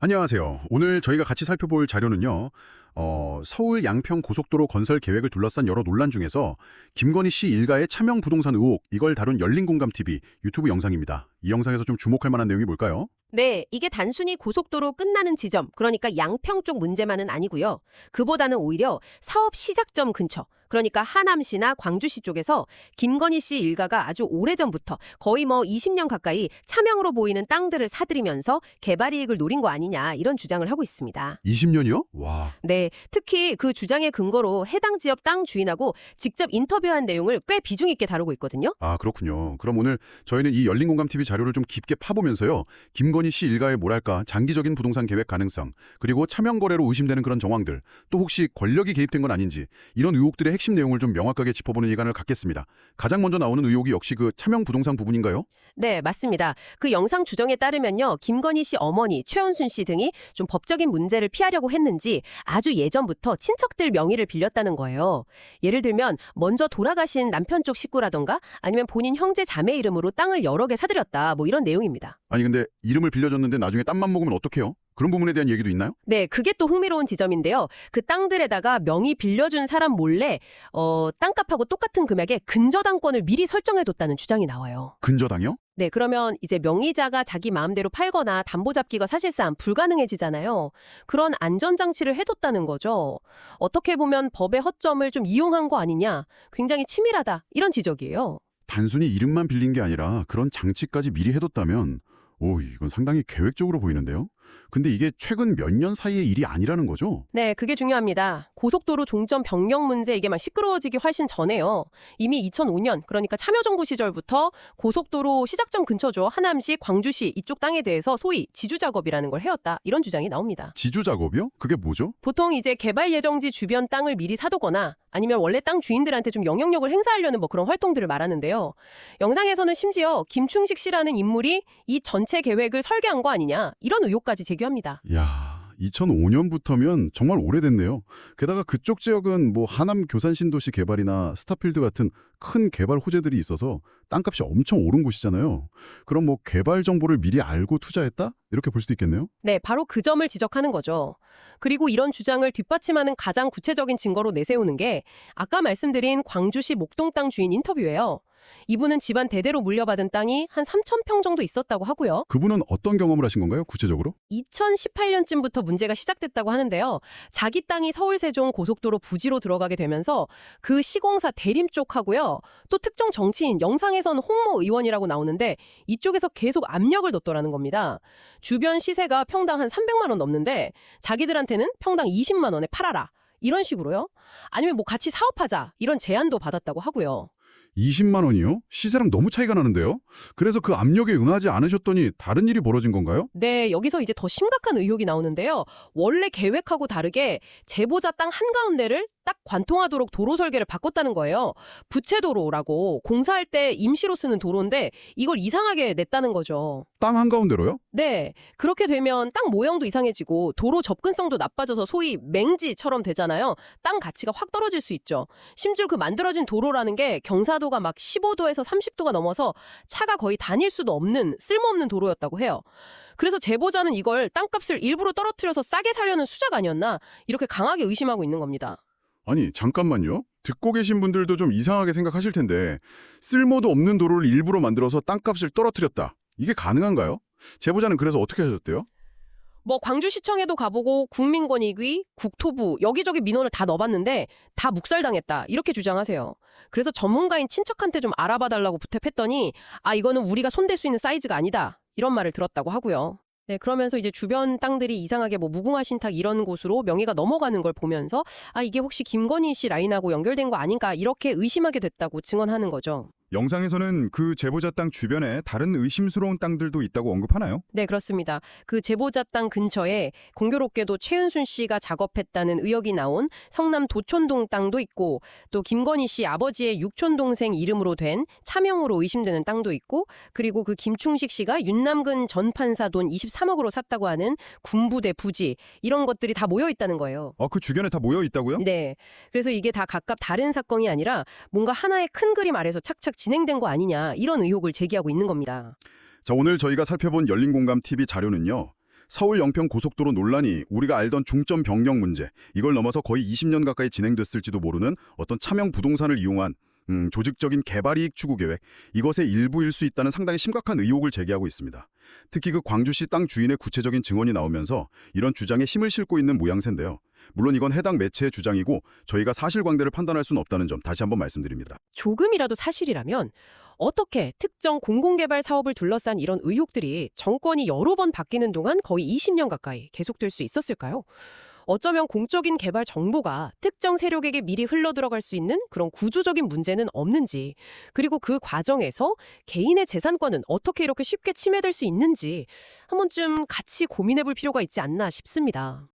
안녕하세요. 오늘 저희가 같이 살펴볼 자료는요. 서울 양평 고속도로 건설 계획을 둘러싼 여러 논란 중에서 김건희 씨 일가의 차명 부동산 의혹, 이걸 다룬 열린공감TV 유튜브 영상입니다. 이 영상에서 좀 주목할 만한 내용이 뭘까요? 네, 이게 단순히 고속도로 끝나는 지점, 그러니까 양평 쪽 문제만은 아니고요. 그보다는 오히려 사업 시작점 근처, 그러니까 하남시나 광주시 쪽에서 김건희 씨 일가가 아주 오래전부터 거의 20년 가까이 차명으로 보이는 땅들을 사들이면서 개발 이익을 노린 거 아니냐 이런 주장을 하고 있습니다. 20년이요? 와. 네, 특히 그 주장의 근거로 해당 지역 땅 주인하고 직접 인터뷰한 내용을 꽤 비중 있게 다루고 있거든요. 아, 그렇군요. 그럼 오늘 저희는 이 열린공감TV 자료를 좀 깊게 파보면서요. 김건희 씨 일가의 뭐랄까 장기적인 부동산 계획 가능성, 그리고 차명 거래로 의심되는 그런 정황들, 또 혹시 권력이 개입된 건 아닌지 이런 의혹들의 핵심 내용을 좀 명확하게 짚어보는 시간을 갖겠습니다. 가장 먼저 나오는 의혹이 역시 그 차명 부동산 부분인가요? 네, 맞습니다. 그 영상 주정에 따르면요. 김건희 씨 어머니 최은순 씨 등이 좀 법적인 문제를 피하려고 했는지 아주 예전부터 친척들 명의를 빌렸다는 거예요. 예를 들면 먼저 돌아가신 남편 쪽 식구라던가 아니면 본인 형제 자매 이름으로 땅을 여러 개 사들였다. 이런 내용입니다. 아니 근데 이름을 빌려줬는데 나중에 땀만 먹으면 어떡해요? 그런 부분에 대한 얘기도 있나요? 네, 그게 또 흥미로운 지점인데요. 그 땅들에다가 명의 빌려준 사람 몰래 땅값하고 똑같은 금액의 근저당권을 미리 설정해뒀다는 주장이 나와요. 근저당이요? 네, 그러면 이제 명의자가 자기 마음대로 팔거나 담보 잡기가 사실상 불가능해지잖아요. 그런 안전장치를 해뒀다는 거죠. 어떻게 보면 법의 허점을 좀 이용한 거 아니냐, 굉장히 치밀하다, 이런 지적이에요. 단순히 이름만 빌린 게 아니라 그런 장치까지 미리 해뒀다면 이건 상당히 계획적으로 보이는데요. 근데 이게 최근 몇 년 사이의 일이 아니라는 거죠? 네, 그게 중요합니다. 고속도로 종점 변경 문제 이게 막 시끄러워지기 훨씬 전에요. 이미 2005년, 그러니까 참여정부 시절부터 고속도로 시작점 근처죠. 하남시, 광주시 이쪽 땅에 대해서 소위 지주 작업이라는 걸 해왔다. 이런 주장이 나옵니다. 지주 작업이요? 그게 뭐죠? 보통 이제 개발 예정지 주변 땅을 미리 사두거나 아니면 원래 땅 주인들한테 좀 영향력을 행사하려는 그런 활동들을 말하는데요. 영상에서는 심지어 김충식 씨라는 인물이 이 전체 계획을 설계한 거 아니냐 이런 의혹까지 제기합니다. 야, 2005년부터면 정말 오래됐네요. 게다가 그쪽 지역은 하남 교산 신도시 개발이나 스타필드 같은 큰 개발 호재들이 있어서 땅값이 엄청 오른 곳이잖아요. 그럼 개발 정보를 미리 알고 투자했다? 이렇게 볼 수도 있겠네요. 네, 바로 그 점을 지적하는 거죠. 그리고 이런 주장을 뒷받침하는 가장 구체적인 증거로 내세우는 게 아까 말씀드린 광주시 목동 땅 주인 인터뷰예요. 이분은 집안 대대로 물려받은 땅이 한 3,000평 정도 있었다고 하고요. 그분은 어떤 경험을 하신 건가요? 구체적으로? 2018년쯤부터 문제가 시작됐다고 하는데요. 자기 땅이 서울 세종 고속도로 부지로 들어가게 되면서 그 시공사 대림 쪽하고요. 또 특정 정치인, 영상에서는 홍모 의원이라고 나오는데 이쪽에서 계속 압력을 넣더라는 겁니다. 주변 시세가 평당 한 300만 원 넘는데 자기들한테는 평당 20만 원에 팔아라. 이런 식으로요. 아니면 같이 사업하자. 이런 제안도 받았다고 하고요. 20만 원이요? 시세랑 너무 차이가 나는데요? 그래서 그 압력에 응하지 않으셨더니 다른 일이 벌어진 건가요? 네, 여기서 이제 더 심각한 의혹이 나오는데요. 원래 계획하고 다르게 제보자 땅 한가운데를 딱 관통하도록 도로 설계를 바꿨다는 거예요. 부채도로라고 공사할 때 임시로 쓰는 도로인데 이걸 이상하게 냈다는 거죠. 땅 한가운데로요? 네, 그렇게 되면 땅 모형도 이상해지고 도로 접근성도 나빠져서 소위 맹지처럼 되잖아요. 땅 가치가 확 떨어질 수 있죠. 심지어 그 만들어진 도로라는 게 경사도가 막 15도에서 30도가 넘어서 차가 거의 다닐 수도 없는 쓸모없는 도로였다고 해요. 그래서 제보자는 이걸 땅값을 일부러 떨어뜨려서 싸게 살려는 수작 아니었나 이렇게 강하게 의심하고 있는 겁니다. 아니, 잠깐만요. 듣고 계신 분들도 좀 이상하게 생각하실 텐데 쓸모도 없는 도로를 일부러 만들어서 땅값을 떨어뜨렸다. 이게 가능한가요? 제보자는 그래서 어떻게 하셨대요? 광주시청에도 가보고 국민권익위, 국토부 여기저기 민원을 다 넣어봤는데 다 묵살당했다 이렇게 주장하세요. 그래서 전문가인 친척한테 좀 알아봐달라고 부탁했더니 이거는 우리가 손댈 수 있는 사이즈가 아니다 이런 말을 들었다고 하고요. 네, 그러면서 이제 주변 땅들이 이상하게 무궁화 신탁 이런 곳으로 명의가 넘어가는 걸 보면서 이게 혹시 김건희 씨 라인하고 연결된 거 아닌가 이렇게 의심하게 됐다고 증언하는 거죠. 영상에서는 그 제보자 땅 주변에 다른 의심스러운 땅들도 있다고 언급하나요? 네, 그렇습니다. 그 제보자 땅 근처에 공교롭게도 최은순 씨가 작업했다는 의혹이 나온 성남 도촌동 땅도 있고 또 김건희 씨 아버지의 육촌 동생 이름으로 된 차명으로 의심되는 땅도 있고 그리고 그 김충식 씨가 윤남근 전 판사 돈 23억으로 샀다고 하는 군부대 부지 이런 것들이 다 모여 있다는 거예요. 그 주변에 다 모여 있다고요? 네. 그래서 이게 다 각각 다른 사건이 아니라 뭔가 하나의 큰 그림 아래서 착착 진행된 거 아니냐 이런 의혹을 제기하고 있는 겁니다. 자, 오늘 저희가 살펴본 열린공감TV 자료는요. 서울 영평 고속도로 논란이 우리가 알던 중점 변경 문제, 이걸 넘어서 거의 20년 가까이 진행됐을지도 모르는 어떤 차명 부동산을 이용한 조직적인 개발이익 추구 계획, 이것의 일부일 수 있다는 상당히 심각한 의혹을 제기하고 있습니다. 특히 그 광주시 땅 주인의 구체적인 증언이 나오면서 이런 주장에 힘을 싣고 있는 모양새인데요. 물론 이건 해당 매체의 주장이고 저희가 사실관계를 판단할 수는 없다는 점 다시 한번 말씀드립니다. 조금이라도 사실이라면 어떻게 특정 공공개발 사업을 둘러싼 이런 의혹들이 정권이 여러 번 바뀌는 동안 거의 20년 가까이 계속될 수 있었을까요? 어쩌면 공적인 개발 정보가 특정 세력에게 미리 흘러들어갈 수 있는 그런 구조적인 문제는 없는지, 그리고 그 과정에서 개인의 재산권은 어떻게 이렇게 쉽게 침해될 수 있는지 한 번쯤 같이 고민해 볼 필요가 있지 않나 싶습니다.